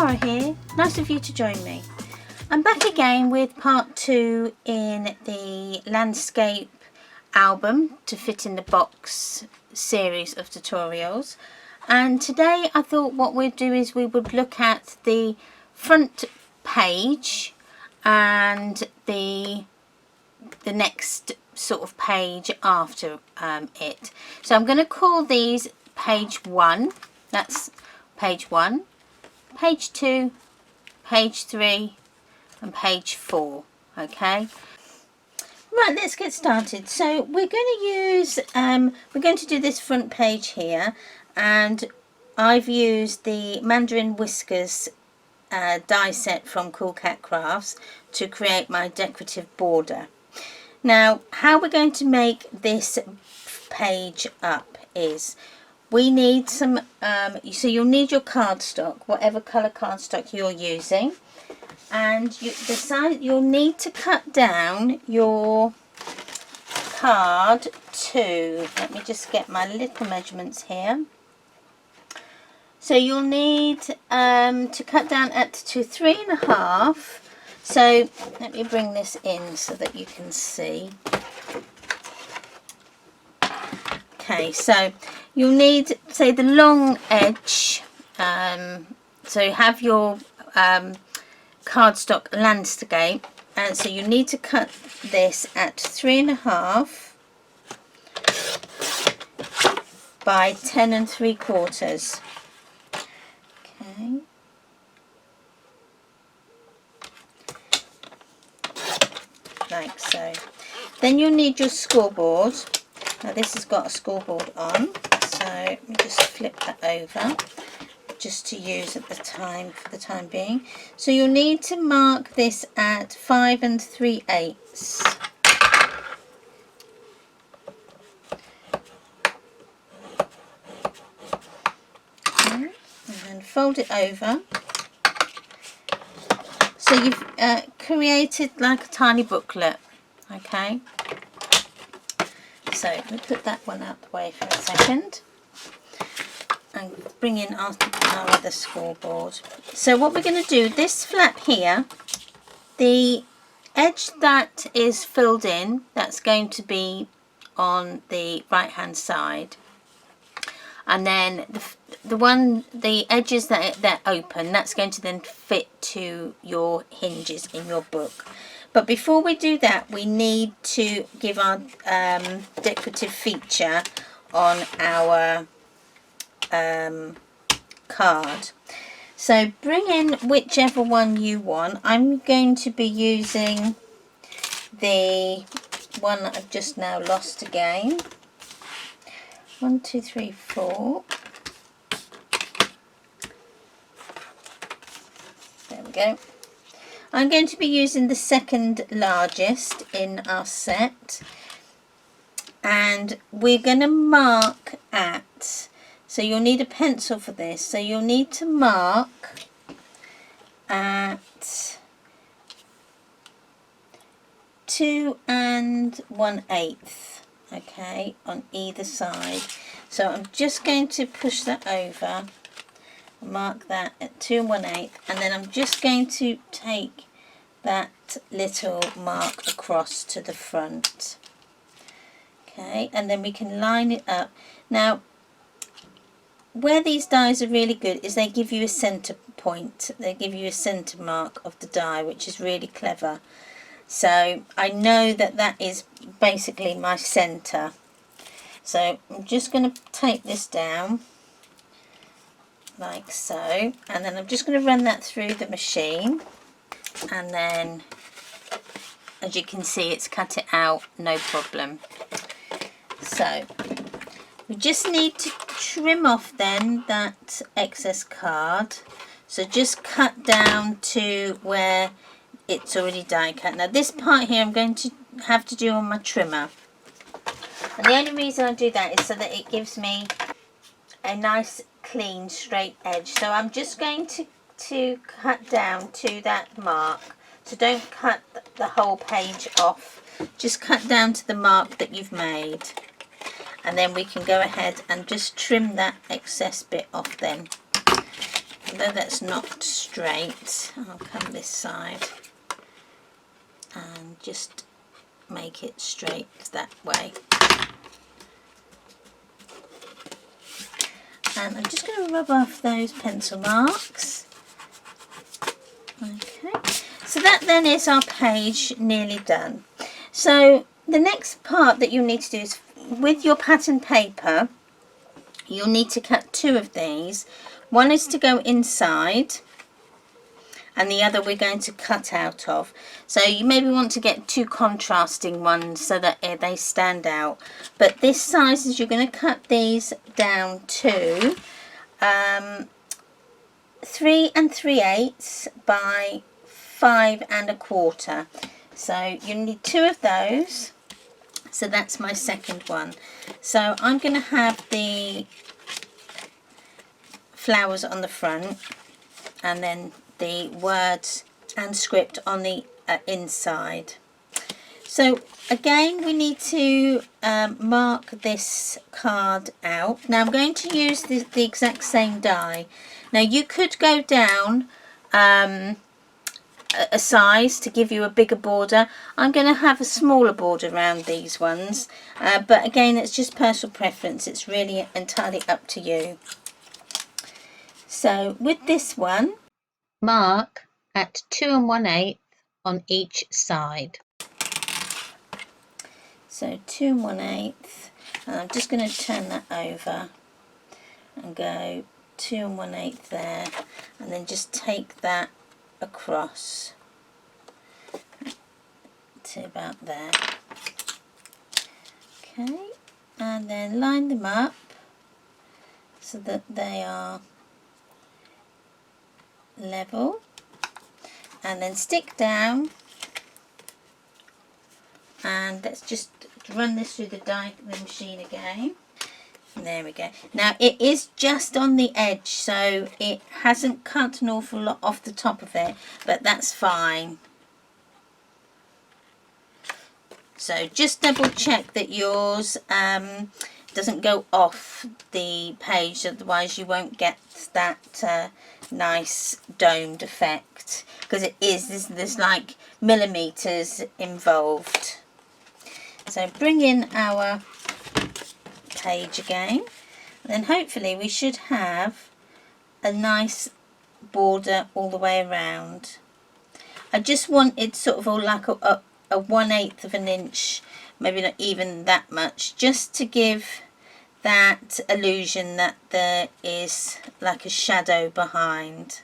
Cara here. Nice of you to join me. I'm back again with part 2 in the landscape album to fit in the box series of tutorials, and today I thought what we'd do is we would look at the front page and the next sort of page after it. So I'm going to call these page 1, that's page 1, page 2, page 3 and page 4. Okay, right, let's get started. So we're going to do this front page here, and I've used the Mandarin Whiskers die set from Cool Cat Crafts to create my decorative border. Now, how we're going to make this page up is we need some, so you'll need your cardstock, whatever colour cardstock you're using, and you'll need to cut down your card to, let me just get my little measurements here. So you'll need to cut down to 3.5. So let me bring this in so that you can see. Okay, so you'll need, say, the long edge. So you have your cardstock landscape, and so you need to cut this at 3.5 by 10 3/4. Okay. Like so. Then you'll need your scoreboard. Now this has got a scoreboard on, so let me just flip that over just to use at the time for the time being. So you'll need to mark this at 5 3/8. Okay, and then fold it over. So you've created like a tiny booklet. Okay, so let me put that one out the way for a second and bring in our other scoreboard. So what we're going to do, this flap here, the edge that is filled in, that's going to be on the right hand side, and then the edges that open, that's going to then fit to your hinges in your book. But before we do that, we need to give our decorative feature on our card. So bring in whichever one you want. I'm going to be using the one that I've just now lost again. 1 2 3 4. There we go. I'm going to be using the second largest in our set, and we're going to mark at, so you'll need a pencil for this, so you'll need to mark at 2 1/8, okay, on either side. So I'm just going to push that over, mark that at 2 1/8, and then I'm just going to take that little mark across to the front. Okay, and then we can line it up. Now, where these dies are really good is they give you a center point, they give you a center mark of the die, which is really clever. So I know that that is basically my center. So I'm just going to take this down like so, and then I'm just going to run that through the machine, and then as you can see it's cut it out no problem. So we just need to trim off then that excess card, so just cut down to where it's already die cut. Now this part here I'm going to have to do on my trimmer, and the only reason I do that is so that it gives me a nice clean straight edge. So I'm just going to cut down to that mark, so don't cut the whole page off, just cut down to the mark that you've made, and then we can go ahead and just trim that excess bit off then. although that's not straight, I'll come this side and just make it straight that way. And I'm just going to rub off those pencil marks. Okay, so that then is our page nearly done. So the next part that you need to do is, with your pattern paper, you'll need to cut two of these. One is to go inside and the other we're going to cut out of. So you maybe want to get two contrasting ones so that they stand out. But this size is, you're going to cut these down to 3 3/8 by 5 1/4. So you need two of those. So that's my second one. So I'm going to have the flowers on the front and then the words and script on the inside. So again, we need to mark this card out. Now I'm going to use the exact same die. Now you could go down a size to give you a bigger border. I'm going to have a smaller border around these ones, but again, it's just personal preference. It's really entirely up to you. So with this one, mark at 2 1/8 on each side. So 2 1/8, and I'm just going to turn that over and go 2 1/8 there, and then just take that across to about there. Okay, and then line them up so that they are level, and then stick down, and let's just run this through the machine again. There we go. Now it is just on the edge, so it hasn't cut an awful lot off the top of it, but that's fine. So just double check that yours doesn't go off the page, otherwise you won't get that nice domed effect, because it is, there's like millimeters involved. So bring in our page again, and then hopefully we should have a nice border all the way around. I just wanted sort of all like a 1/8 of an inch, maybe not even that much, just to give that illusion that there is like a shadow behind.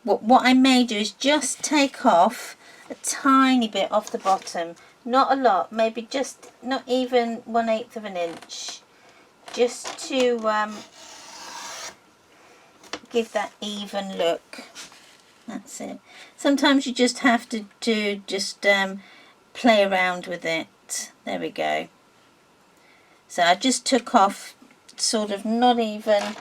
What I may do is just take off a tiny bit off the bottom, not a lot, maybe just not even 1/8 of an inch, just to give that even look. That's it. Sometimes you just have to just play around with it. There we go. So I just took off sort of not even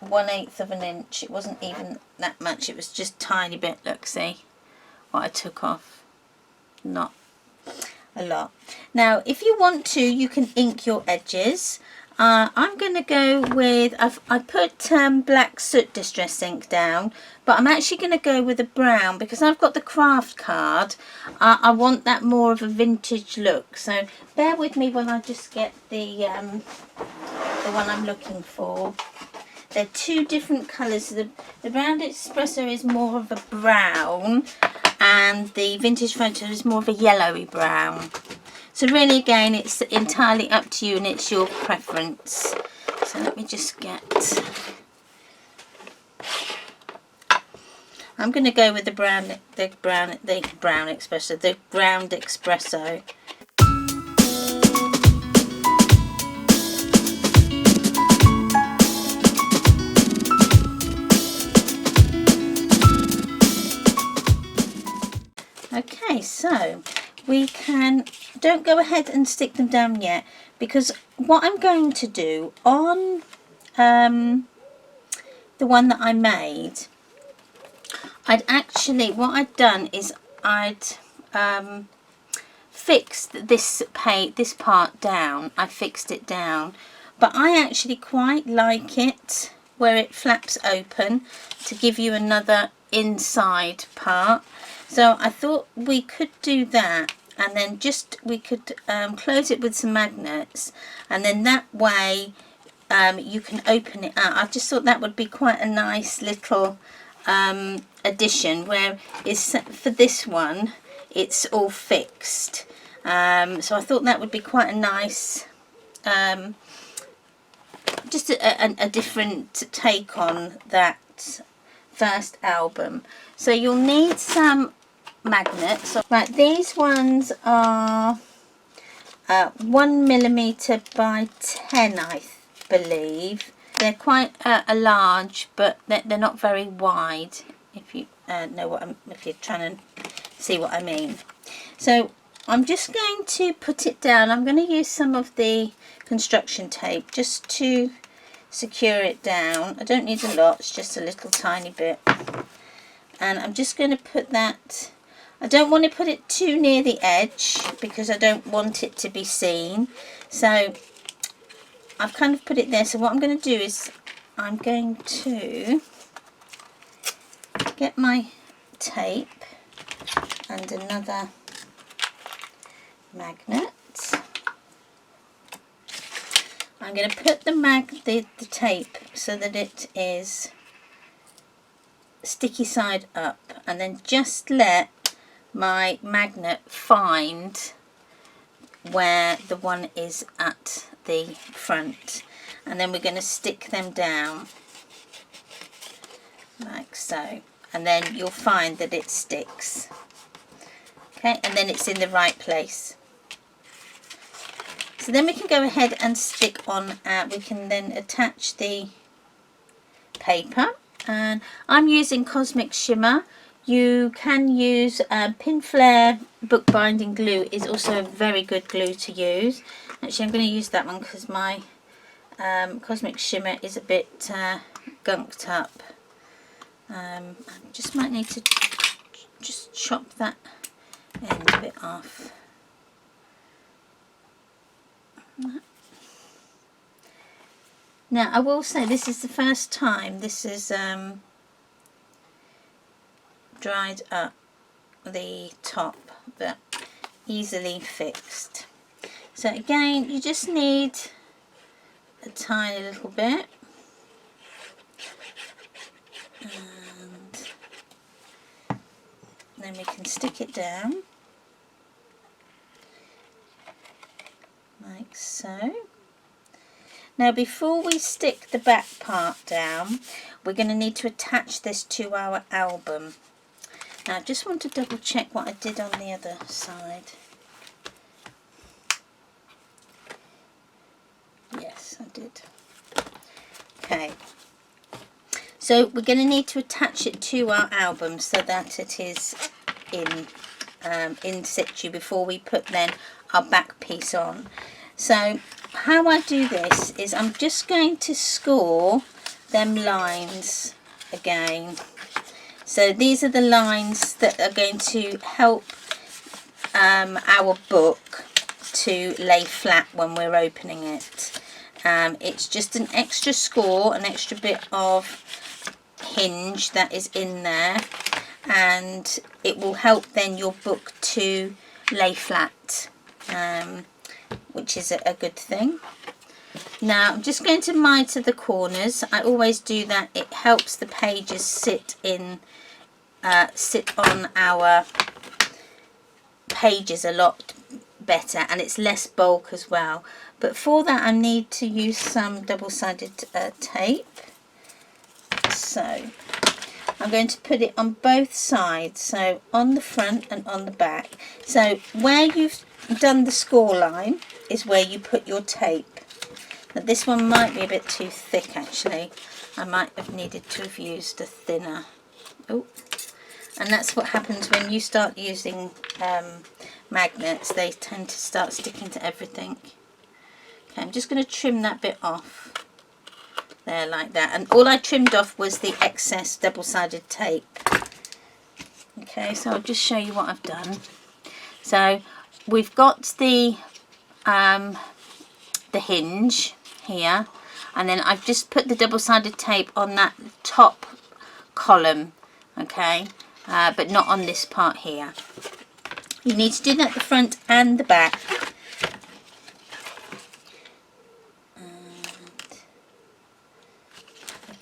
1/8 of an inch. It wasn't even that much. It was just a tiny bit. Look, see what I took off. Not a lot. Now if you want to, you can ink your edges. I'm going to go with, I put black soot distress ink down, but I'm actually going to go with a brown because I've got the craft card. I want that more of a vintage look, so bear with me when I just get the one I'm looking for. They're two different colours. The round espresso is more of a brown and the vintage photo is more of a yellowy brown. So really again, it's entirely up to you and it's your preference. So let me just get, I'm going to go with the ground espresso. Okay, so we can, don't go ahead and stick them down yet, because what I'm going to do on the one that I made, what I'd done is I'd fixed this part down. I fixed it down, but I actually quite like it where it flaps open to give you another inside part. So I thought we could do that, and then we could close it with some magnets, and then that way you can open it out. I just thought that would be quite a nice little addition, where is for this one it's all fixed. So I thought that would be quite a nice just a different take on that first album. So you'll need some magnets. Right, these ones are 1mm by 10, I believe. They're quite a large, but they're not very wide, if you know what if you're trying to see what I mean. So I'm just going to put it down. I'm going to use some of the construction tape just to secure it down. I don't need a lot, it's just a little tiny bit. And I'm just going to put that, I don't want to put it too near the edge because I don't want it to be seen. So I've kind of put it there. So what I'm going to do is I'm going to get my tape and another magnet. I'm going to put the tape so that it is sticky side up, and then just let my magnet find where the one is at the front, and then we're going to stick them down like so, and then you'll find that it sticks. Okay, and then it's in the right place. So then we can go ahead and stick on, we can then attach the paper, and I'm using Cosmic Shimmer. You can use Pinflair bookbinding glue, is also a very good glue to use. Actually, I'm going to use that one because my Cosmic Shimmer is a bit gunked up. I just might need to just chop that end a bit off. Now I will say this is the first time this is dried up, the top, but easily fixed. So again, you just need a tiny little bit, and then we can stick it down like so. Now before we stick the back part down, we're going to need to attach this to our album. Now I just want to double check what I did on the other side. Yes, I did. Okay, so we're going to need to attach it to our album so that it is in situ before we put then our back piece on. So how I do this is I'm just going to score them lines again. So these are the lines that are going to help our book to lay flat when we're opening it. It's just an extra score, an extra bit of hinge that is in there, and it will help then your book to lay flat, which is a good thing. Now I'm just going to miter the corners. I always do that. It helps the pages sit on our pages a lot better, and it's less bulk as well. But for that I need to use some double-sided tape. So I'm going to put it on both sides, so on the front and on the back. So where you've done the score line is where you put your tape. Now this one might be a bit too thick actually. I might have needed to have used a thinner. Oh, and that's what happens when you start using magnets. They tend to start sticking to everything. Okay, I'm just going to trim that bit off there like that, and all I trimmed off was the excess double-sided tape. Okay, so I'll just show you what I've done. So we've got the hinge here, and then I've just put the double-sided tape on that top column, okay, but not on this part here. You need to do that the front and the back.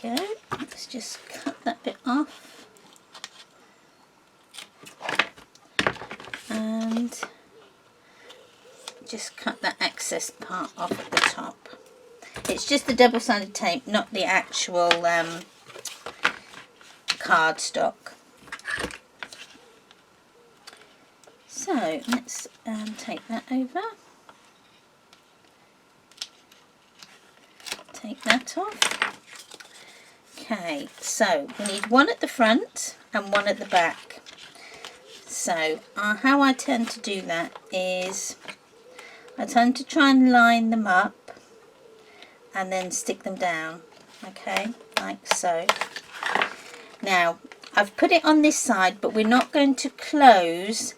Go. Let's just cut that bit off and just cut that excess part off at the top. It's just the double-sided tape, not the actual cardstock. So let's take that over, take that off. Okay, so we need one at the front and one at the back. So how I tend to do that is I tend to try and line them up and then stick them down, okay, like so. Now I've put it on this side, but we're not going to close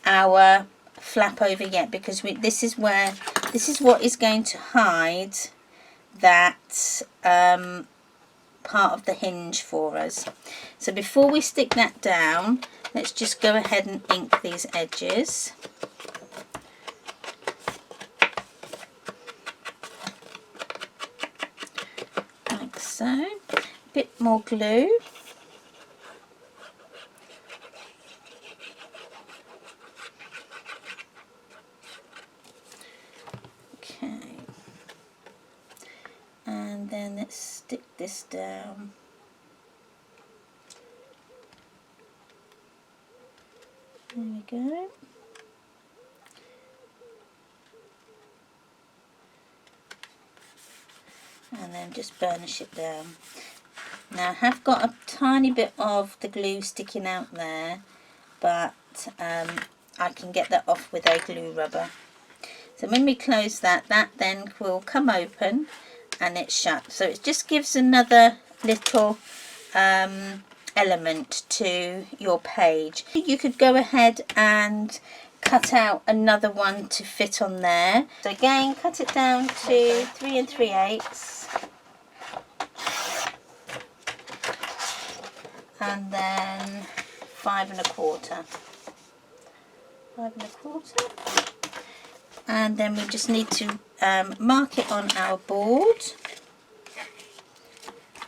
our flap over yet, because this is what is going to hide that part of the hinge for us. So before we stick that down, let's just go ahead and ink these edges. Like so. A bit more glue. Okay. And then let's stick this down. There we go. And then just burnish it down. Now I have got a tiny bit of the glue sticking out there, but I can get that off with a glue rubber. So when we close that then will come open and it's shut. So it just gives another little element to your page. You could go ahead and cut out another one to fit on there. So again, cut it down to 3 3/8 and then 5 1/4. 5 1/4. And then we just need to mark it on our board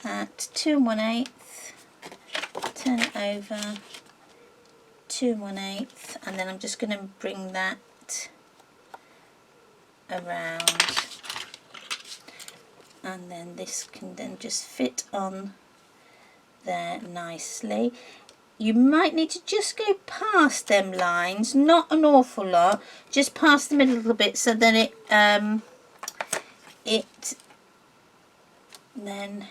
at 2 1/8, turn it over, 2 1/8, and then I'm just going to bring that around, and then this can then just fit on there nicely. You might need to just go past them lines, not an awful lot, just past them a little bit, so that it then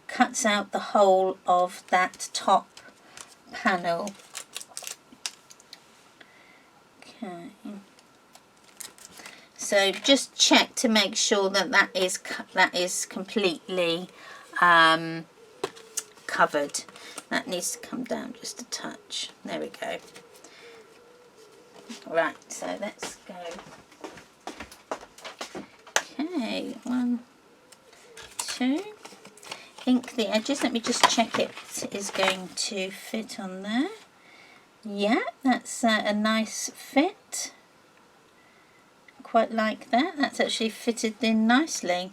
cuts out the whole of that top panel. Okay. So just check to make sure that that is completely covered. That needs to come down just a touch. There we go. Right, so let's go. Okay, 1, 2. Ink the edges. Let me just check it is going to fit on there. Yeah, that's a nice fit. Quite like that. That's actually fitted in nicely.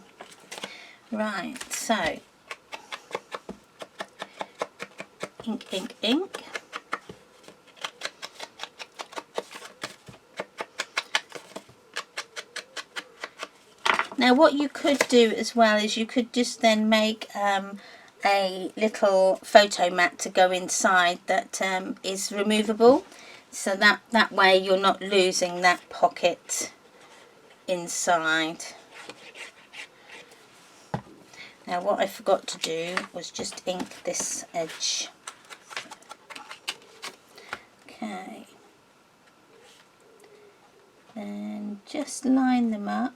Right, so ink, ink, ink. Now what you could do as well is you could just then make a little photo mat to go inside that is removable, so that way you're not losing that pocket inside. Now what I forgot to do was just ink this edge. Okay, then just line them up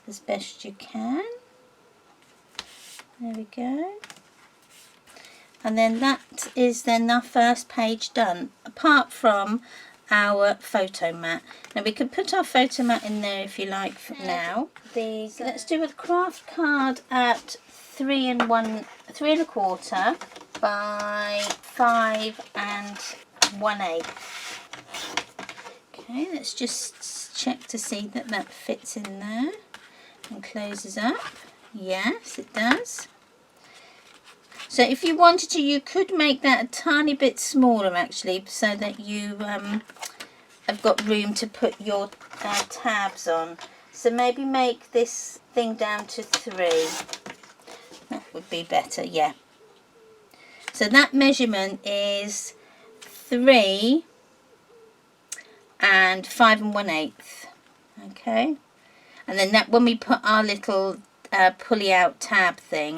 as best you can. There we go. And then that is then our first page done, apart from our photo mat. Now we could put our photo mat in there if you like for now. Let's do a craft card at 3 1/4 by 5 1/8. Okay, let's just check to see that that fits in there and closes up. Yes, it does. So if you wanted to, you could make that a tiny bit smaller actually, so that you have got room to put your tabs on. So maybe make this thing down to 3. That would be better, yeah. So that measurement is 3 and 5 1/8. Okay, and then that when we put our little pulley out tab thing,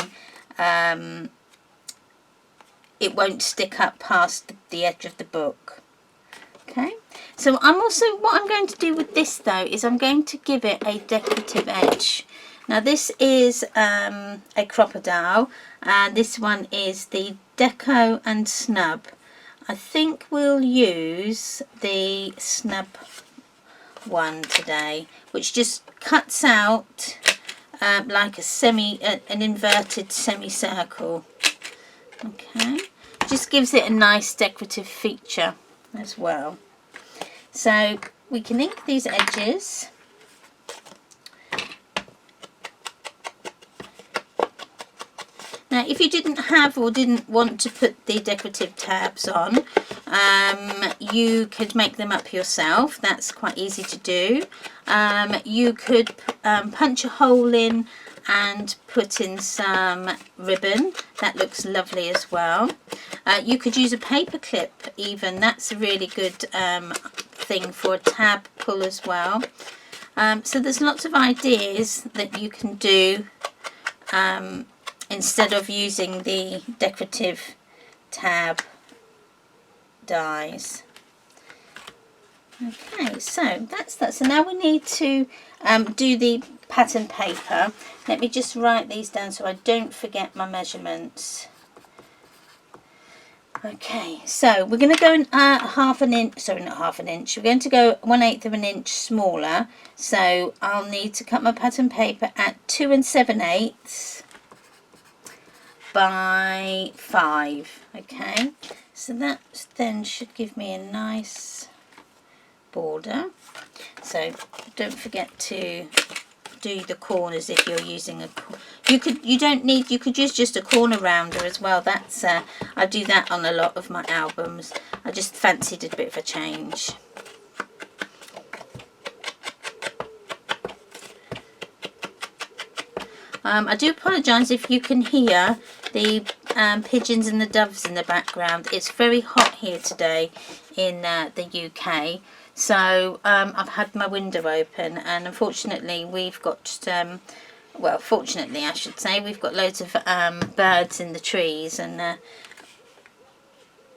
it won't stick up past the edge of the book. Okay, so what I'm going to do with this though is I'm going to give it a decorative edge. Now this is a crocodile, and this one is the Deco and Snub. I think we'll use the snub one today, which just cuts out like an inverted semicircle. Okay, just gives it a nice decorative feature as well. So we can ink these edges. Now if you didn't have or didn't want to put the decorative tabs on, you could make them up yourself. That's quite easy to do. You could punch a hole in and put in some ribbon. That looks lovely as well. You could use a paper clip even. That's a really good thing for a tab pull as well. So there's lots of ideas that you can do instead of using the decorative tab dies. Okay, so that's that. So now we need to do the pattern paper. Let me just write these down so I don't forget my measurements. Okay, so we're going to go in half an inch, sorry not half an inch, we're going to go 1/8 of an inch smaller. So I'll need to cut my pattern paper at 2 7/8 by 5. Okay, so that then should give me a nice border. So don't forget to do the corners if you're using you could use just a corner rounder as well. That's I do that on a lot of my albums. I just fancied a bit of a change. I do apologise if you can hear the pigeons and the doves in the background. It's very hot here today in the UK, so I've had my window open, and unfortunately we've got well, fortunately I should say, we've got loads of birds in the trees, and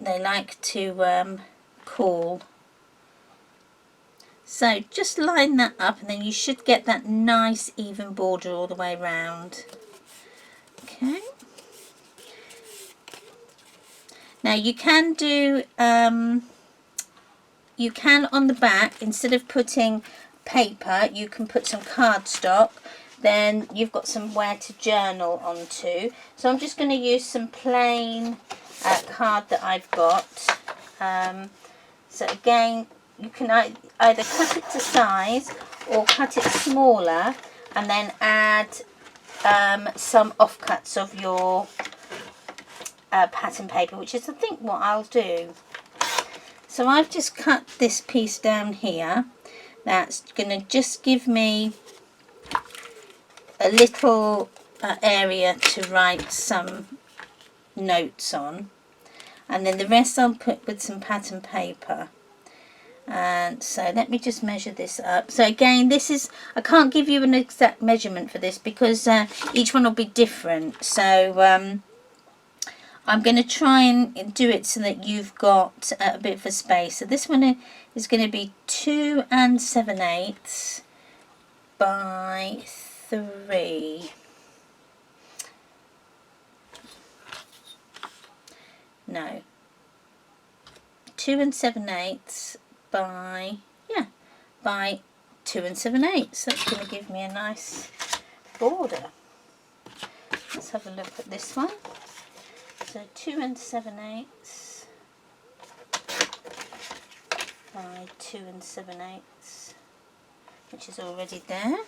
they like to call. So just line that up, and then you should get that nice even border all the way round. Okay. Now you can do, you can on the back, instead of putting paper, you can put some cardstock. Then you've got somewhere to journal onto. So I'm just going to use some plain card that I've got. So again, you can either cut it to size or cut it smaller, and then add some offcuts of your pattern paper, which is I think what I'll do. So I've just cut this piece down here. That's going to just give me a little area to write some notes on, and then the rest I'll put with some pattern paper. And so let me just measure this up. So again, this is, I can't give you an exact measurement for this because each one will be different. So I'm going to try and do it so that you've got a bit of a space. So this one is going to be 2 7/8 by 3. No, 2 7/8 by, yeah, by 2 7/8. So that's going to give me a nice border. Let's have a look at this one. So 2 7/8 by 2 7/8, which is already there.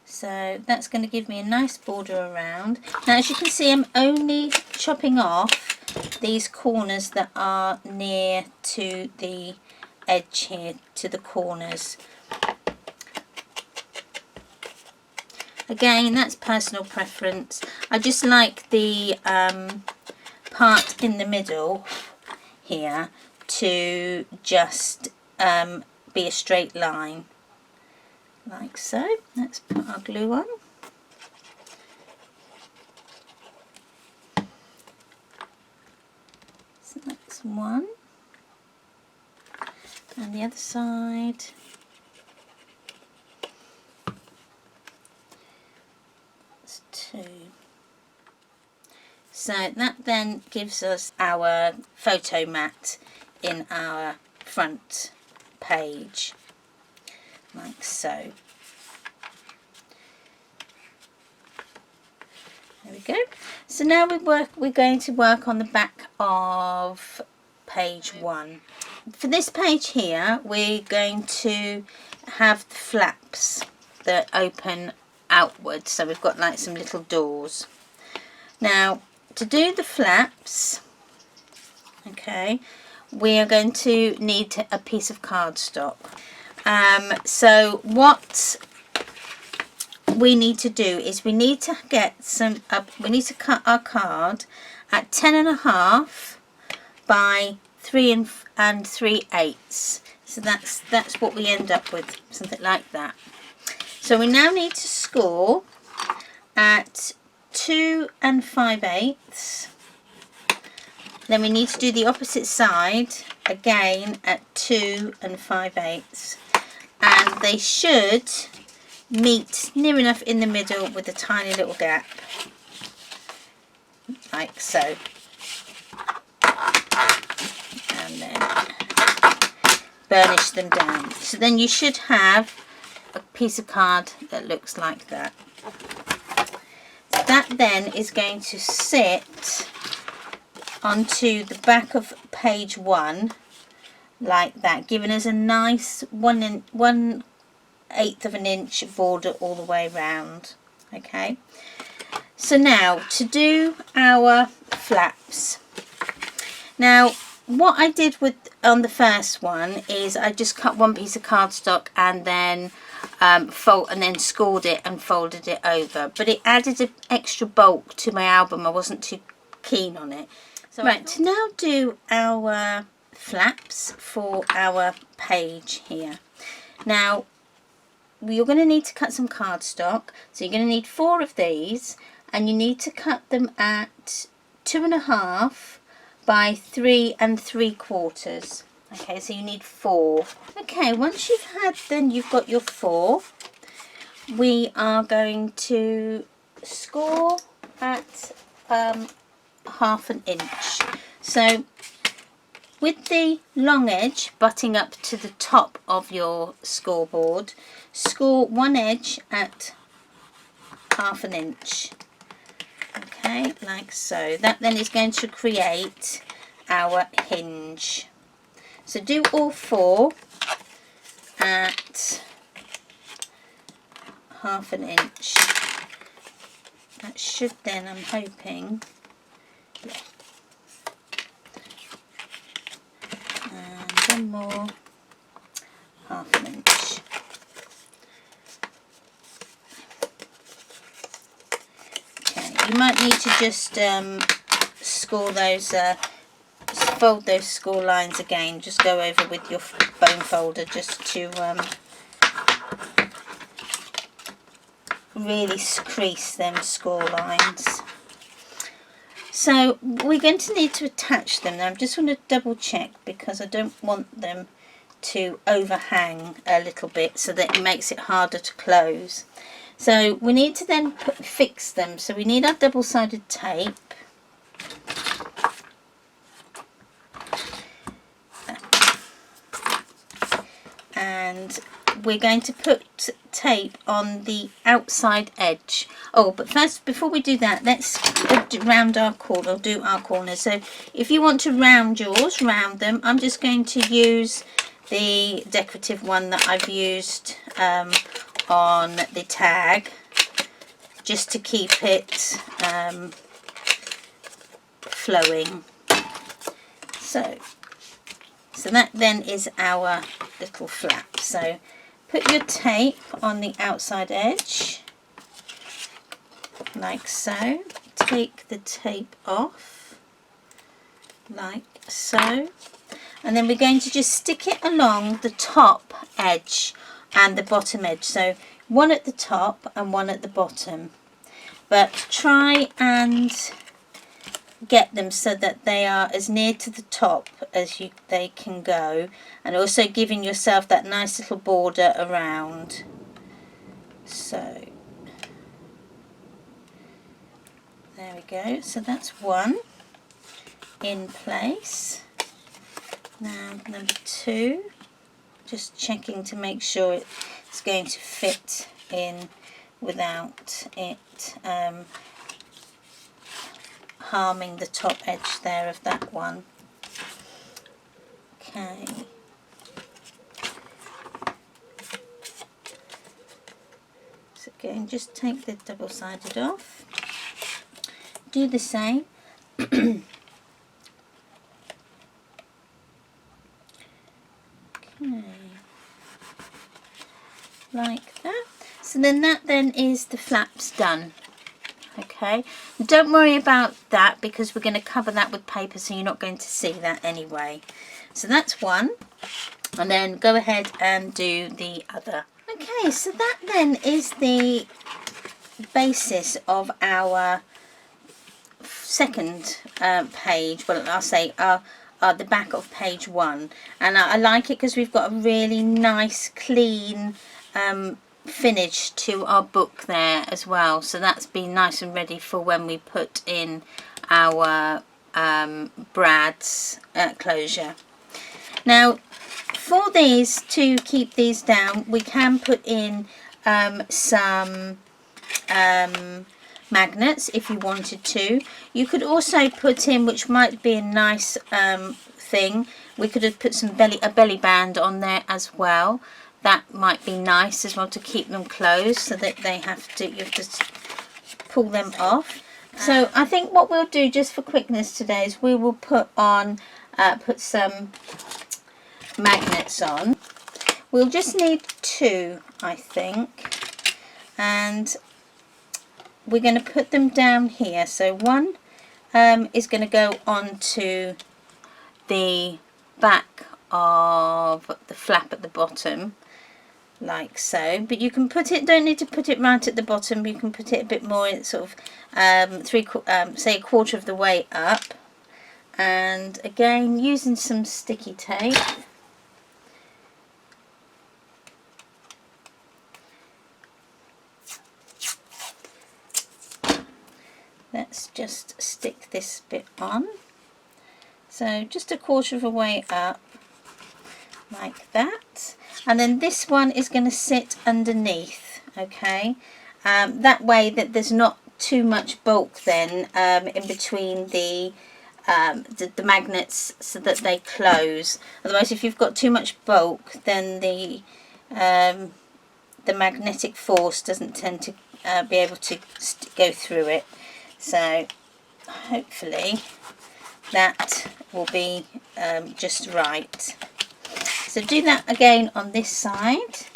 So that's going to give me a nice border around. Now, as you can see, I'm only chopping off these corners that are near to the edge here, to the corners. Again, that's personal preference. I just like the part in the middle here to just be a straight line, like so. Let's put our glue on. So that's one, and the other side. That's two. So that then gives us our photo mat in our front page, like so. There we go. So now we're going to work on the back of page 1. For this page here, we're going to have the flaps that open outwards. So we've got like some little doors. Now, to do the flaps, okay, we are going to need a piece of cardstock. So what we need to do is we need to get some we need to cut our card at 10.5 by 3 3/8. So that's what we end up with, something like that. So we now need to score at 2 5/8. Then we need to do the opposite side again at 2 5/8, and they should meet near enough in the middle with a tiny little gap, like so. And then burnish them down. So then you should have a piece of card that looks like that. So that then is going to sit onto the back of page 1 like that, giving us a nice 1/8 of an inch border all the way round. Okay, so now to do our flaps. Now what I did on the first one is I just cut one piece of cardstock and then scored it and folded it over, but it added an extra bulk to my album. I wasn't too keen on it. So right, to now do our flaps for our page here. Now you're going to need to cut some cardstock, so you're going to need 4 of these, and you need to cut them at 2.5 by 3 3/4. Okay, so you need 4. Okay, once you've got your 4, we are going to score at 1/2 inch. So with the long edge butting up to the top of your scoreboard, score one edge at 1/2 inch. Okay, like so. That then is going to create our hinge. So do all 4 at 1/2 inch. That should then, I'm hoping, yeah. And one more, 1/2 inch. Okay, you might need to just score those, fold those score lines again. Just go over with your bone folder just to really crease them score lines. So we're going to need to attach them. Now I'm just going to double check because I don't want them to overhang a little bit so that it makes it harder to close. So we need to then fix them. So we need our double-sided tape. and we're going to put tape on the outside edge. Oh, but first, before we do that, let's round our corner, or do our corners. So if you want to round yours, round them. I'm just going to use the decorative one that I've used on the tag, just to keep it flowing. So that then is our little flap. So put your tape on the outside edge, like so. Take the tape off, like so. And then we're going to just stick it along the top edge and the bottom edge. So one at the top and one at the bottom. But try and get them so that they are as near to the top as they can go, and also giving yourself that nice little border around. So there we go. So that's one in place. Now number two, just checking to make sure it's going to fit in without it harming the top edge there of that one. Okay. So again, just take the double-sided off. Do the same. Okay. Like that. So then that is the flaps done. Okay, don't worry about that because we're going to cover that with paper, so you're not going to see that anyway. So that's one, and then go ahead and do the other. Okay, so that then is the basis of our second page. Well, I'll say the back of page 1, and I like it because we've got a really nice clean finish to our book there as well, so that's been nice and ready for when we put in our Brad's closure. Now for these, to keep these down, we can put in some magnets if you wanted to. You could also put in, which might be a nice thing, we could have put a belly band on there as well. That might be nice as well to keep them closed, so that you have to pull them off. So I think what we'll do just for quickness today is we will put some magnets on. We'll just need 2, I think, and we're going to put them down here. So one is going to go onto the back of the flap at the bottom, like so, but you can put it, don't need to put it right at the bottom, you can put it a bit more, sort of say a quarter of the way up, and again using some sticky tape, let's just stick this bit on. So just a quarter of a way up, like that. And then this one is going to sit underneath, okay? That way that there's not too much bulk then in between the magnets, so that they close. Otherwise, if you've got too much bulk, then the magnetic force doesn't tend to be able to go through it. So hopefully that will be just right. So do that again on this side.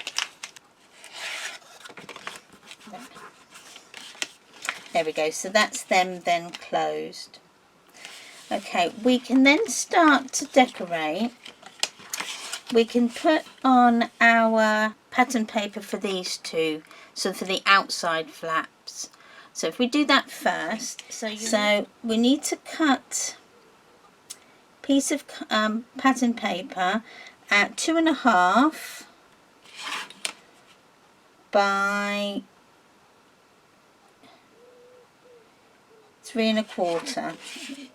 There we go. So that's them then closed. Okay, we can then start to decorate. We can put on our pattern paper for these two, so for the outside flaps. So if we do that first, so we need to cut a piece of pattern paper at 2.5 by 3.25.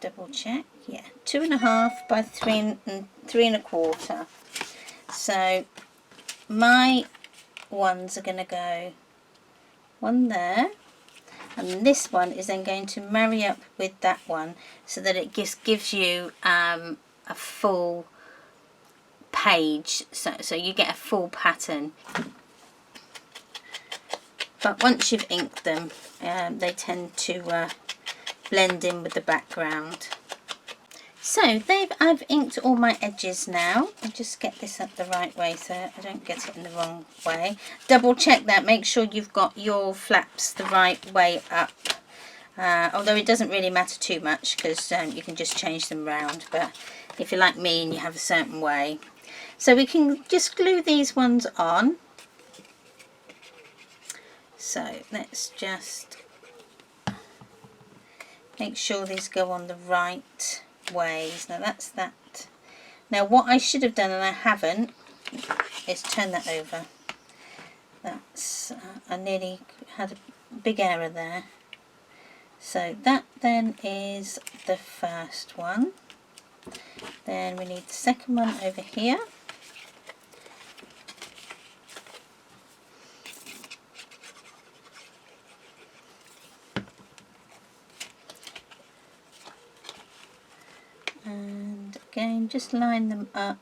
Double check, yeah, 2.5 by 3.25. So my ones are going to go one there, and this one is then going to marry up with that one so that it just gives you a full page, so you get a full pattern. But once you've inked them, they tend to blend in with the background. So I've inked all my edges now. I'll just get this up the right way so I don't get it in the wrong way. Double check that, make sure you've got your flaps the right way up. Although it doesn't really matter too much because you can just change them round, but if you're like me and you have a certain way. So we can just glue these ones on. So let's just make sure these go on the right ways. Now that's that. Now what I should have done, and I haven't, is turn that over. That's I nearly had a big error there. So that then is the first one. Then we need the second one over here. And again, just line them up.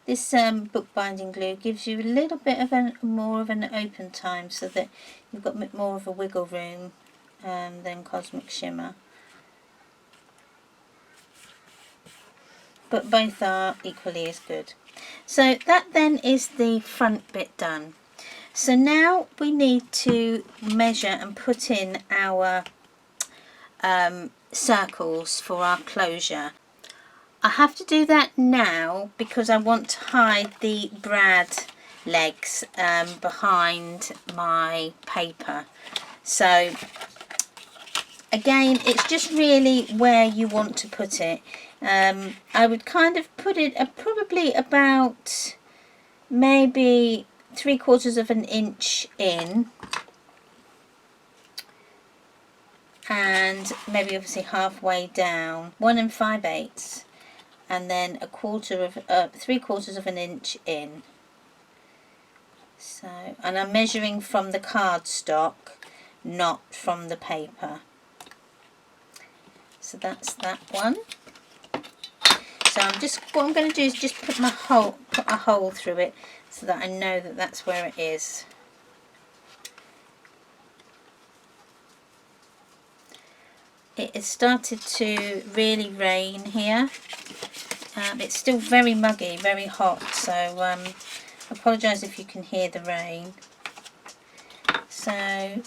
This bookbinding glue gives you a little bit of more of an open time so that you've got a bit more of a wiggle room than Cosmic Shimmer. But both are equally as good. So that then is the front bit done. So now we need to measure and put in our circles for our closure. I have to do that now because I want to hide the brad legs behind my paper. So again, it's just really where you want to put it. I would kind of put it probably about maybe 3/4 of an inch in, and maybe obviously halfway down, 1 5/8, and then 3/4 of an inch in. So, and I'm measuring from the cardstock, not from the paper. So that's that one. So what I'm going to do is just put a hole through it so that I know that that's where it is. It has started to really rain here. It's still very muggy, very hot, so I apologise if you can hear the rain. So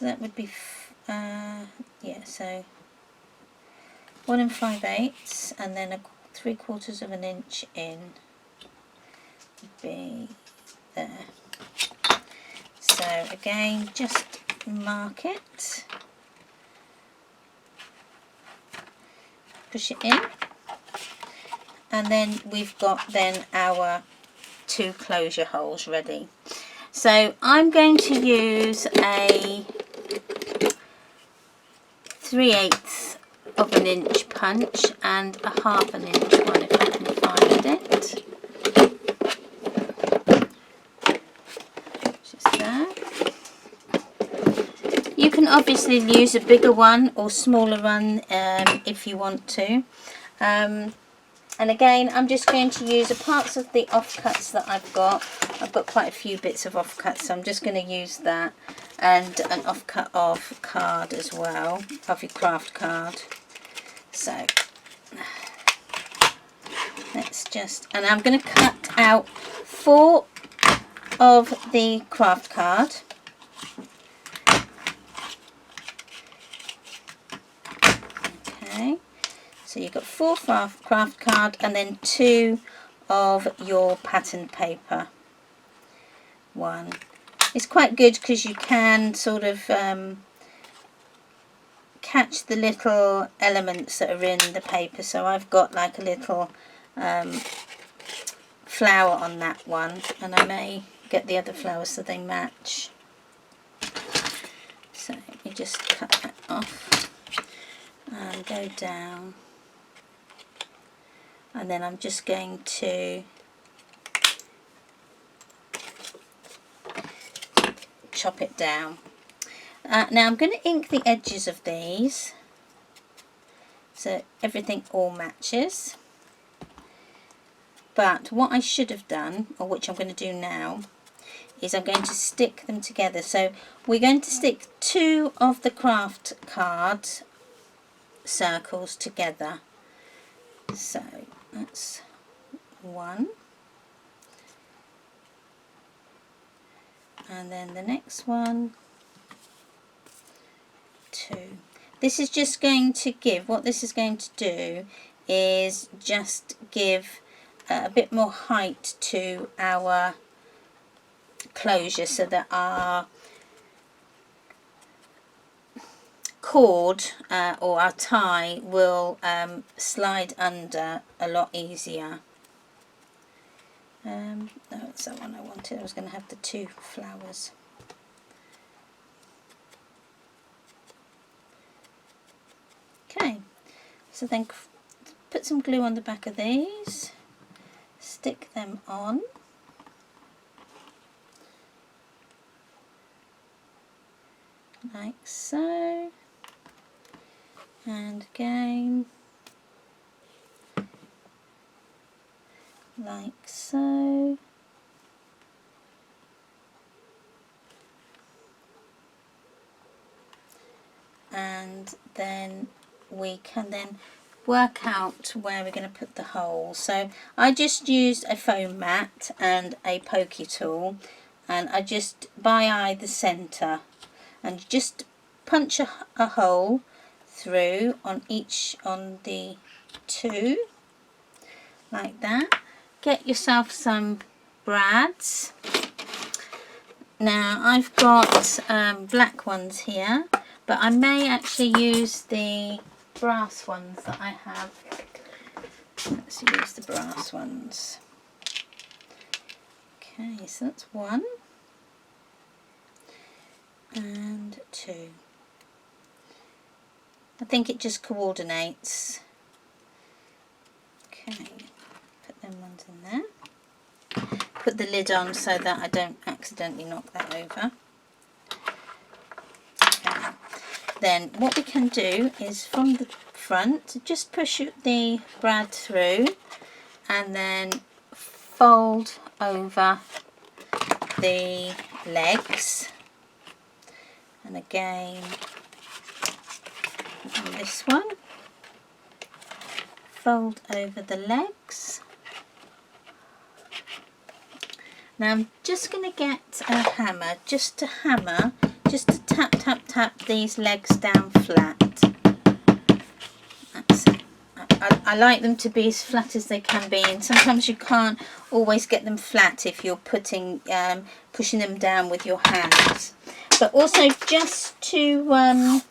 that would be yeah, so 1 5/8, and then 3/4 of an inch in would be there. So again, just mark it, push it in, and then we've got then our 2 closure holes ready. So I'm going to use a 3/8 of an inch punch and a 1/2 inch one if I can find it. Just there. You can obviously use a bigger one or smaller one if you want to. And again, I'm just going to use the parts of the offcuts that I've got. I've got quite a few bits of offcuts, so I'm just going to use that, and an offcut of card as well, of your craft card. So let's just, and I'm going to cut out 4 of the craft card. Okay. So you've got 4 craft card and then 2 of your pattern paper. 1. It's quite good because you can sort of catch the little elements that are in the paper. So I've got like a little flower on that one, and I may get the other flowers so they match. just cut that off and go down, and then I'm just going to chop it down. Now I'm going to ink the edges of these so everything all matches. But what I should have done, or which I'm going to do now, is I'm going to stick them together. So we're going to stick 2 of the craft card circles together. So that's 1. And then the next one, 2. This is just going to give, what this is going to do is just give a bit more height to our closure, so that our cord or our tie will slide under a lot easier. No, that's that one I wanted. I was going to have the 2 flowers. Okay, so then put some glue on the back of these, stick them on, like so, and again like so, and then we can then work out where we're going to put the hole. So I just used a foam mat and a pokey tool, and I just by eye the centre, and just punch a hole through on the 2 like that. Get yourself some brads. Now I've got black ones here, but I may actually use the brass ones that I have. Let's use the brass ones. Okay, so that's 1 and 2. I think it just coordinates. Okay, put them ones in there. Put the lid on so that I don't accidentally knock that over. Okay. Then what we can do is from the front, just push the brad through and then fold over the legs, and again on this one, fold over the legs. Now I'm just going to get a hammer, just to tap these legs down flat. That's it. I like them to be as flat as they can be, and sometimes you can't always get them flat if you're pushing them down with your hands. But also, just to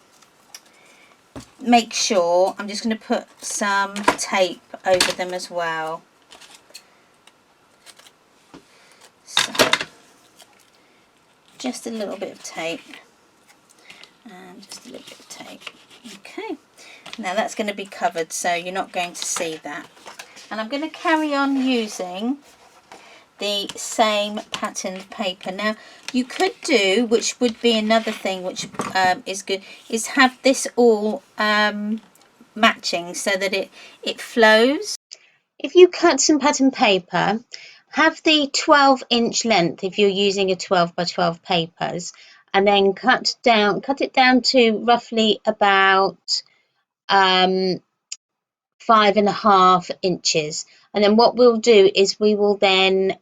make sure, I'm just going to put some tape over them as well. So just a little bit of tape, and just a little bit of tape. Okay, now that's going to be covered, so you're not going to see that. And I'm going to carry on using the same patterned paper. Now you could do, which would be another thing which is good, is have this all matching so that it flows. If you cut some pattern paper, have the 12-inch length if you're using a 12 by 12 papers, and then cut it down to roughly about 5.5 inches. And then what we'll do is we will then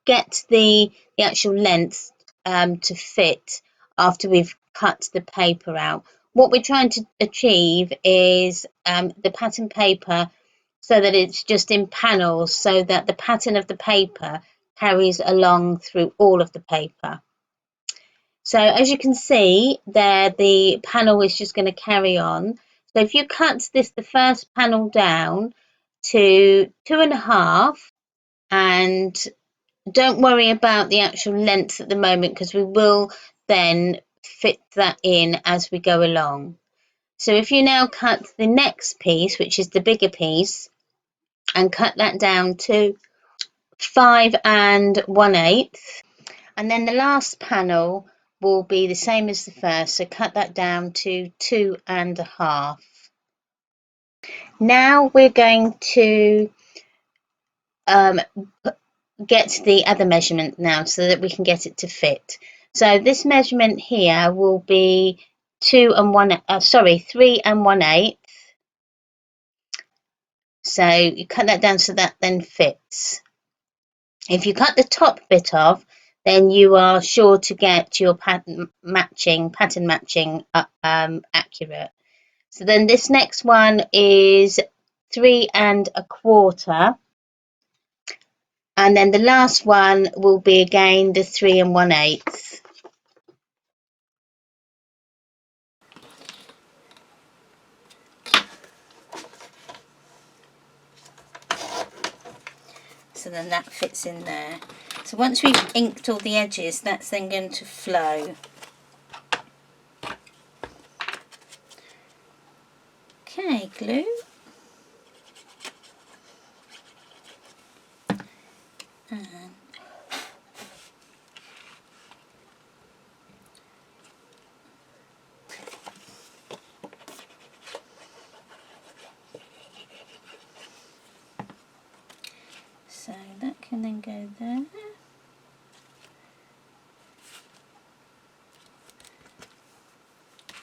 get the actual length to fit after we've cut the paper out. What we're trying to achieve is the pattern paper so that it's just in panels, so that the pattern of the paper carries along through all of the paper. So as you can see there, the panel is just going to carry on. So if you cut the first panel down to 2.5, and don't worry about the actual length at the moment, because we will then fit that in as we go along. So if you now cut the next piece, which is the bigger piece, and cut that down to 5 1/8, and then the last panel will be the same as the first, so cut that down to 2 1/2. Now we're going to get the other measurement now so that we can get it to fit. So this measurement here will be 3 1/8. So you cut that down so that then fits. If you cut the top bit off, then you are sure to get your pattern matching accurate. So then this next one is 3 1/4, and then the last one will be again the 3 1/8. So then that fits in there. So once we've inked all the edges, that's then going to flow. Okay, glue. So that can then go there.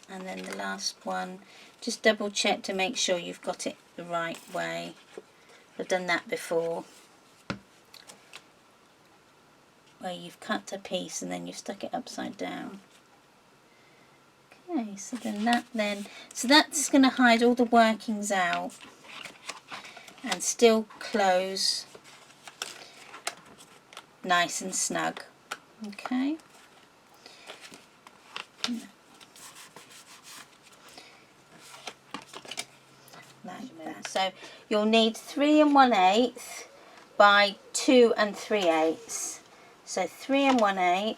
And then the last one, just double check to make sure you've got it the right way. I've done that before, where you've cut a piece and then you've stuck it upside down. Okay, so then so that's going to hide all the workings out and still close nice and snug. Okay. Like that. So you'll need 3 1/8 by 2 3/8. So 3 1/8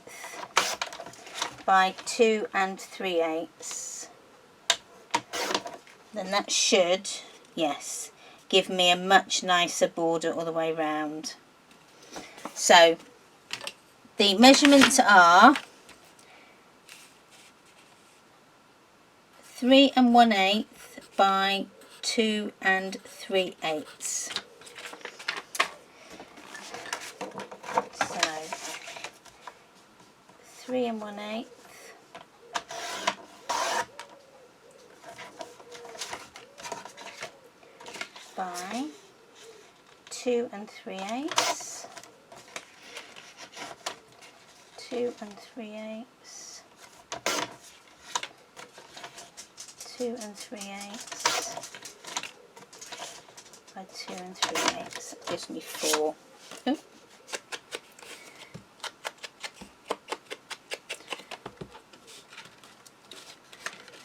by 2 3/8. Then that should, yes, give me a much nicer border all the way round. So the measurements are 3 1/8 by 2 3/8. So 3 1/8 by 2 3/8. 2 3/8. 2 3/8 by 2 3/8. That gives me 4. Ooh.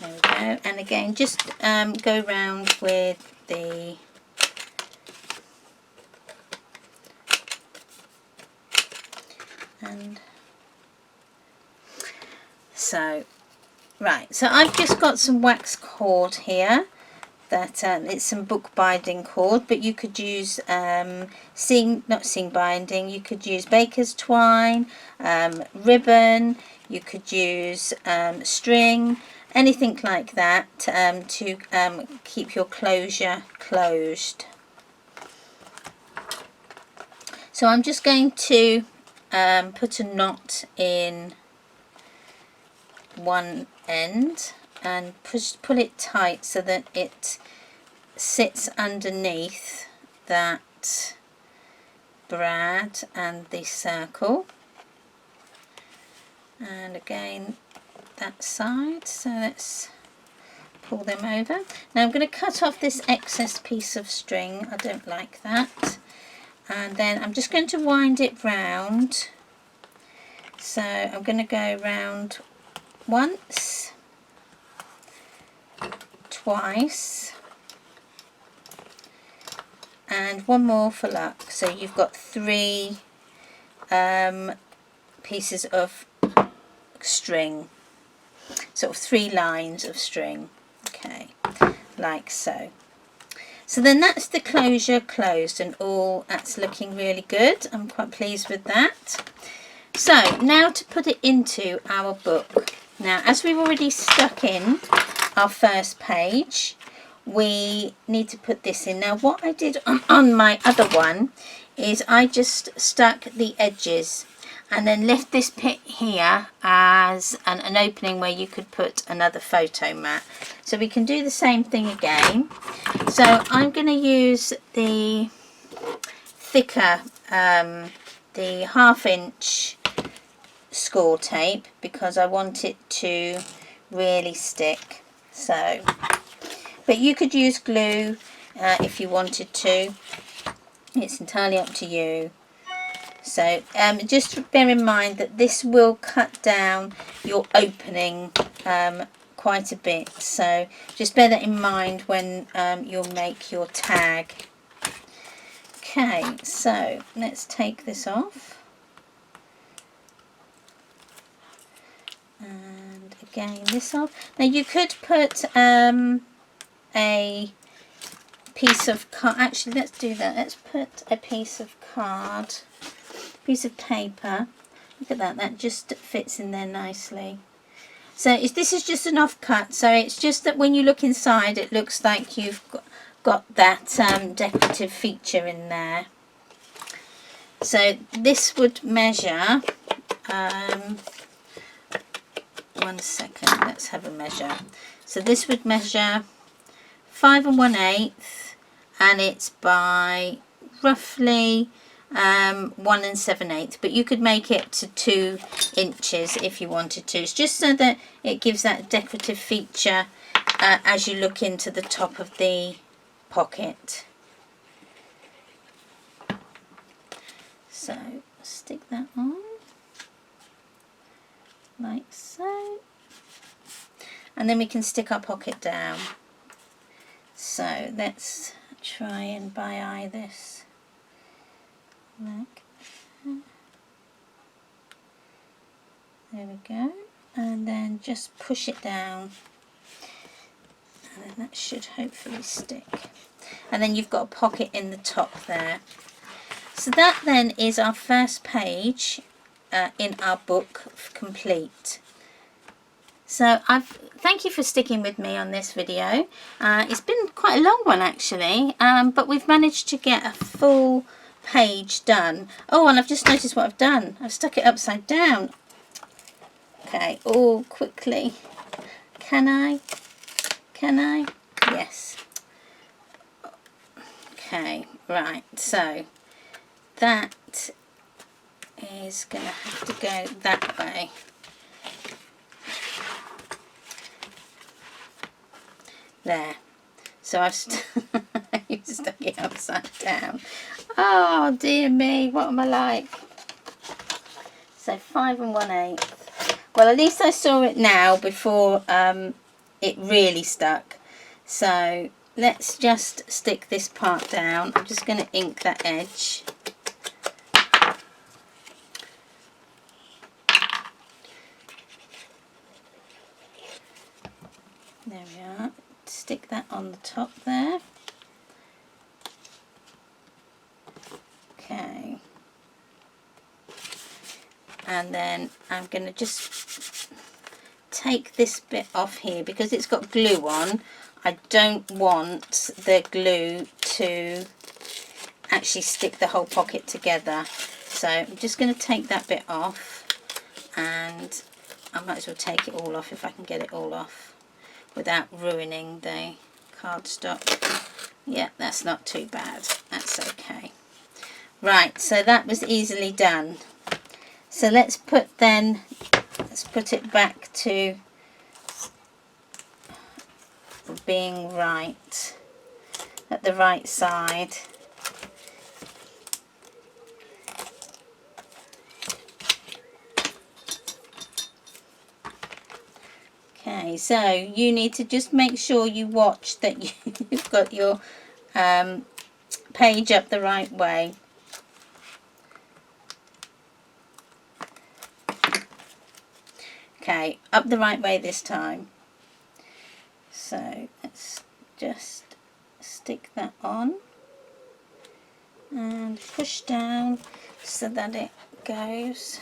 There we go. And again, just go round with the so right. So I've just got some wax cord here. That it's some book binding cord, but you could use not seam binding. You could use baker's twine, ribbon. You could use string, anything like that to keep your closure closed. So I'm just going to put a knot in one end and pull it tight so that it sits underneath that brad and the circle, and again that side. So let's pull them over. Now I'm going to cut off this excess piece of string. I don't like that. And then I'm just going to wind it round. So I'm going to go round once, twice, and one more for luck. So you've got 3 pieces of string. sort of 3 lines of string. Okay, like so. So then that's the closure closed, and all that's looking really good. I'm quite pleased with that. So now to put it into our book. Now, as we've already stuck in our first page, we need to put this in. Now, what I did on my other one is I just stuck the edges and then left this bit here as an opening where you could put another photo mat. So we can do the same thing again. So I'm going to use the thicker, the 1/2 inch score tape, because I want it to really stick. So, but you could use glue if you wanted to. It's entirely up to you. So just bear in mind that this will cut down your opening quite a bit. So just bear that in mind when you'll make your tag. Okay, so let's take this off. And again this off. Now you could put a piece of card. Actually, let's do that. Let's put a piece of card. Piece of paper. Look at that, that just fits in there nicely. So this is just an offcut, so it's just that when you look inside it looks like you've got that decorative feature in there. So this would measure, 1 second, let's have a measure. So this would measure 5 1/8, and it's by roughly 1 7/8, but you could make it to 2 inches if you wanted to. It's just so that it gives that decorative feature as you look into the top of the pocket. So stick that on like so, and then we can stick our pocket down. So let's try and bi-eye this. Like there we go, and then just push it down, and then that should hopefully stick, and then you've got a pocket in the top there. So that then is our first page in our book complete. So thank you for sticking with me on this video. It's been quite a long one actually, but we've managed to get a full page done. Oh, and I've just noticed what I've done. I've stuck it upside down. Okay, oh, quickly. Can I? Can I? Yes. Okay, right, so that is going to have to go that way. There. So I've stuck it upside down. Oh dear me, what am I like? So 5 1/8. Well, at least I saw it now before it really stuck. So let's just stick this part down. I'm just going to ink that edge. There we are. Stick that on the top there. Okay, and then I'm going to just take this bit off here because it's got glue on. I don't want the glue to actually stick the whole pocket together, so I'm just going to take that bit off, and I might as well take it all off if I can get it all off without ruining the cardstock. Yeah, that's not too bad, that's okay. Right, so that was easily done. So let's put it back to being right, at the right side. Okay, so you need to just make sure you watch that you've got your page up the right way. Okay, up the right way this time. So let's just stick that on and push down so that it goes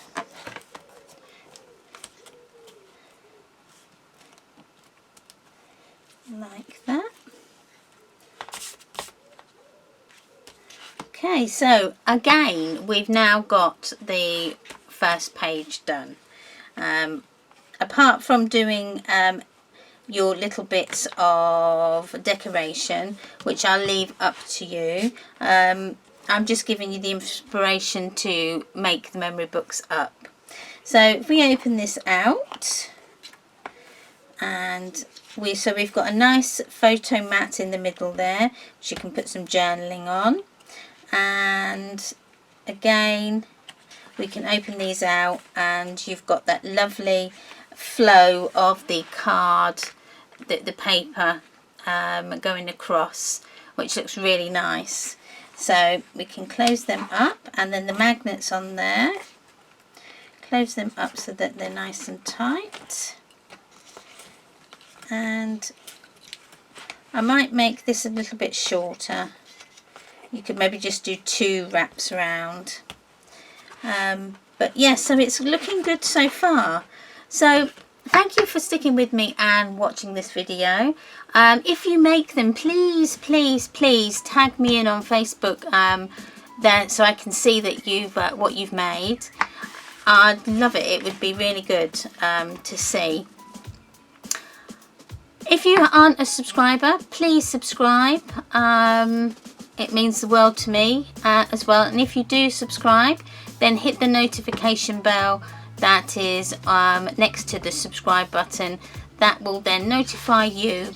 like that. Okay, so again we've now got the first page done. Apart from doing your little bits of decoration, which I'll leave up to you, I'm just giving you the inspiration to make the memory books up. So if we open this out, and we've got a nice photo mat in the middle there, which you can put some journaling on. And again, we can open these out and you've got that lovely flow of the card, the paper going across, which looks really nice. So we can close them up, and then the magnets on there, close them up so that they're nice and tight. And I might make this a little bit shorter. You could maybe just do 2 wraps around. But yeah, so it's looking good so far. So thank you for sticking with me and watching this video. If you make them, please tag me in on Facebook there, so I can see that you've what you've made. I'd love it. It would be really good to see. If you aren't a subscriber, please subscribe. It means the world to me as well. And if you do subscribe, then hit the notification bell that is next to the subscribe button. That will then notify you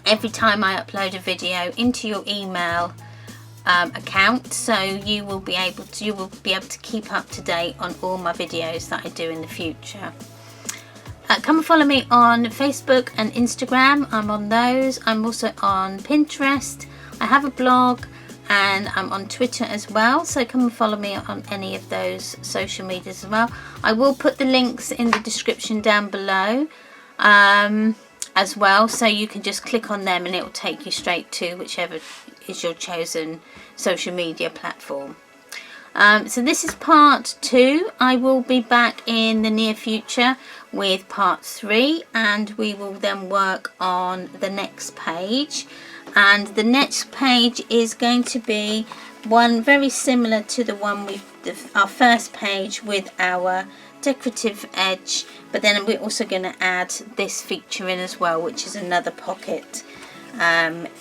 every time I upload a video into your email account, so you will be able to keep up to date on all my videos that I do in the future. Come and follow me on Facebook and Instagram. I'm on those. I'm also on Pinterest. I have a blog, and I'm on Twitter as well, so come and follow me on any of those social medias as well. I will put the links in the description down below as well, so you can just click on them and it will take you straight to whichever is your chosen social media platform. So this is part 2. I will be back in the near future with part 3, and we will then work on the next page. And the next page is going to be one very similar to the one our first page with our decorative edge, but then we're also going to add this feature in as well, which is another pocket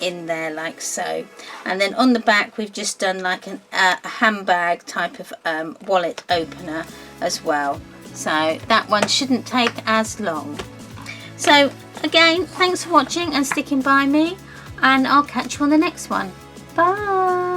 in there like so. And then on the back we've just done like a handbag type of wallet opener as well, so that one shouldn't take as long. So again, thanks for watching and sticking by me, and I'll catch you on the next one. Bye.